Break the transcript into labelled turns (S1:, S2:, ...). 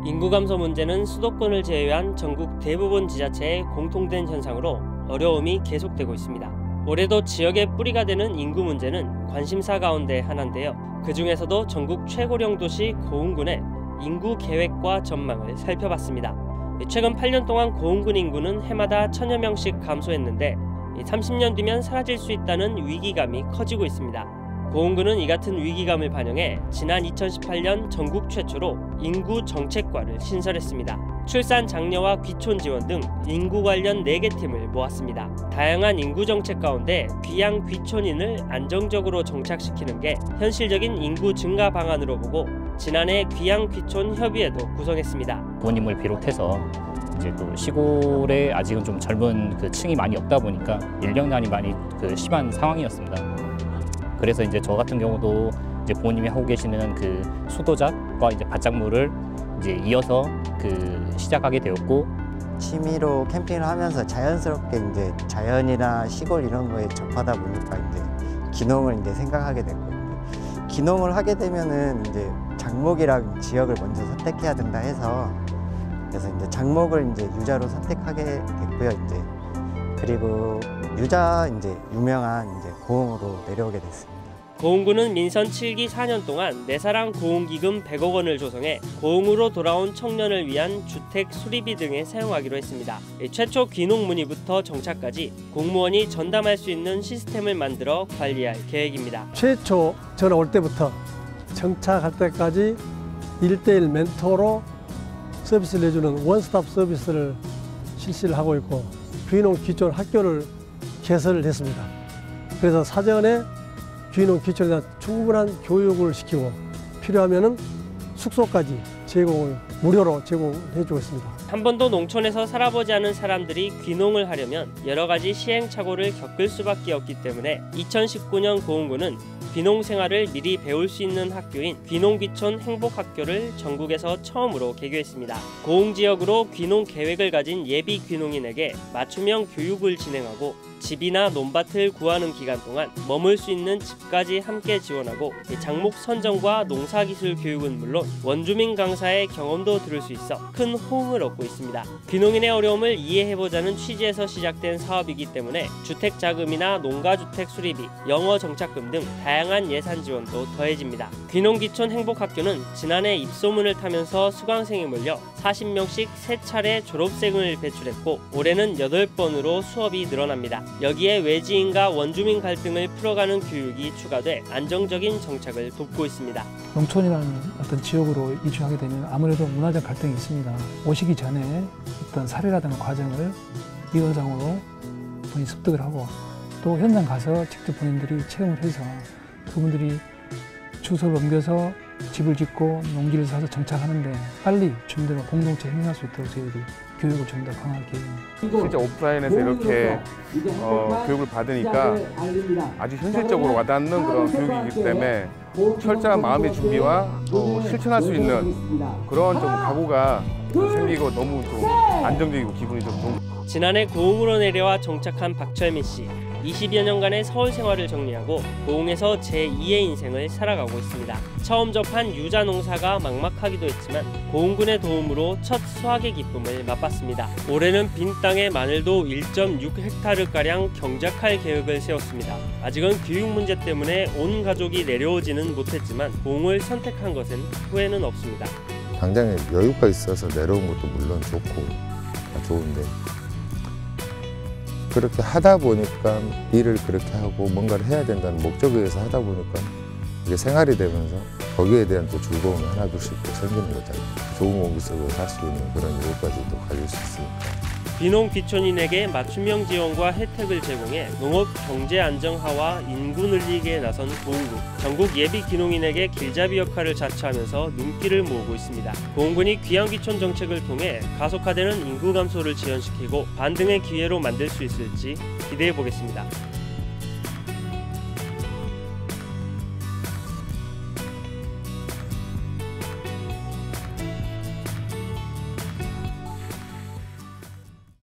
S1: 인구 감소 문제는 수도권을 제외한 전국 대부분 지자체의 공통된 현상으로 어려움이 계속되고 있습니다. 올해도 지역의 뿌리가 되는 인구 문제는 관심사 가운데 하나인데요. 그 중에서도 전국 최고령 도시 고흥군의 인구 계획과 전망을 살펴봤습니다. 최근 8년 동안 고흥군 인구는 해마다 1000여 명씩 감소했는데 30년 뒤면 사라질 수 있다는 위기감이 커지고 있습니다. 고흥군은 이 같은 위기감을 반영해 지난 2018년 전국 최초로 인구 정책과를 신설했습니다. 출산 장려와 귀촌 지원 등 인구 관련 4개 팀을 모았습니다. 다양한 인구 정책 가운데 귀양 귀촌인을 안정적으로 정착시키는 게 현실적인 인구 증가 방안으로 보고 지난해 귀양 귀촌 협의회도 구성했습니다.
S2: 부모님을 비롯해서 이제 또 시골에 아직은 좀 젊은 그 층이 많이 없다 보니까 인력난이 많이 심한 상황이었습니다. 그래서 이제 저 같은 경우도 이제 부모님이 하고 계시는 그 수도작과 이제 바짝물을 이제 이어서 시작하게 되었고,
S3: 취미로 캠핑을 하면서 자연스럽게 이제 자연이나 시골 이런 거에 접하다 보니까 이제 귀농을 이제 생각하게 됐거든요. 귀농을 하게 되면은 이제 장목이랑 지역을 먼저 선택해야 된다 해서 그래서 이제 장목을 이제 유자로 선택하게 됐고요. 이제 그리고 유자 이제 유명한 이제 고흥으로 내려오게 됐습니다.
S1: 고흥군은 민선 7기 4년 동안 내 사랑 고흥기금 100억 원을 조성해 고흥으로 돌아온 청년을 위한 주택 수리비 등에 사용하기로 했습니다. 최초 귀농 문의부터 정착까지 공무원이 전담할 수 있는 시스템을 만들어 관리할 계획입니다.
S4: 최초 전화 올 때부터 정착할 때까지 1:1 멘토로 서비스를 해주는 원스톱 서비스를 실시를 하고 있고, 귀농 귀촌 학교를 개설을 했습니다. 그래서 사전에 귀농 귀촌에 대한 충분한 교육을 시키고 필요하면은 숙소까지 무료로 제공해주고 있습니다.
S1: 한 번도 농촌에서 살아보지 않은 사람들이 귀농을 하려면 여러 가지 시행착오를 겪을 수밖에 없기 때문에 2019년 고흥군은 귀농 생활을 미리 배울 수 있는 학교인 귀농귀촌 행복학교를 전국에서 처음으로 개교했습니다. 고흥 지역으로 귀농 계획을 가진 예비 귀농인에게 맞춤형 교육을 진행하고 집이나 논밭을 구하는 기간 동안 머물 수 있는 집까지 함께 지원하고 장목 선정과 농사기술 교육은 물론 원주민 강사의 경험도 들을 수 있어 큰 호응을 얻고 있습니다. 귀농인의 어려움을 이해해보자는 취지에서 시작된 사업이기 때문에 주택자금이나 농가주택 수리비, 영어 정착금 등 다양한 예산 지원도 더해집니다. 귀농귀촌 행복학교는 지난해 입소문을 타면서 수강생이 몰려 40명씩 3차례 졸업생을 배출했고 올해는 8번으로 수업이 늘어납니다. 여기에 외지인과 원주민 갈등을 풀어가는 교육이 추가돼 안정적인 정착을 돕고 있습니다.
S5: 농촌이라는 어떤 지역으로 이주하게 되면 아무래도 문화적 갈등이 있습니다. 오시기 전에 어떤 사례라든가 과정을 이론상으로 본인이 습득을 하고 또 현장 가서 직접 본인들이 체험을 해서 그분들이 주소를 옮겨서 집을 짓고 농지를 사서 정착하는데 빨리 주민들과 공동체 행동할 수 있도록 저희들이 교육을 좀 더 강하게.
S6: 실제 오프라인에서 이렇게 교육을 받으니까 아주 현실적으로 와닿는 그런 교육이기 때문에 철저한 마음의 준비와 또 실천할 수 있는 그런 좀 각오가 생기고 너무 좀 안정적이고 기분이 좀 좋은.
S1: 지난해 고흥으로 내려와 정착한 박철민 씨. 20여 년간의 서울 생활을 정리하고 고흥에서 제2의 인생을 살아가고 있습니다. 처음 접한 유자 농사가 막막하기도 했지만 고흥군의 도움으로 첫 수확의 기쁨을 맛봤습니다. 올해는 빈 땅에 마늘도 1.6헥타르가량 경작할 계획을 세웠습니다. 아직은 교육 문제 때문에 온 가족이 내려오지는 못했지만 고흥을 선택한 것은 후회는 없습니다.
S7: 당장에 여유가 있어서 내려온 것도 물론 좋은데 그렇게 하다 보니까 일을 그렇게 하고 뭔가를 해야 된다는 목적에 의해서 하다 보니까 이게 생활이 되면서 거기에 대한 또 즐거움이 하나둘씩 또 생기는 거잖아요. 좋은 공기 속에서 살 수 있는 그런 여유까지 또 가질 수 있으니까.
S1: 귀농 귀촌인에게 맞춤형 지원과 혜택을 제공해 농업 경제 안정화와 인구 늘리기에 나선 고흥군. 전국 예비 귀농인에게 길잡이 역할을 자처하면서 눈길을 모으고 있습니다. 고흥군이 귀양 귀촌 정책을 통해 가속화되는 인구 감소를 지연시키고 반등의 기회로 만들 수 있을지 기대해 보겠습니다.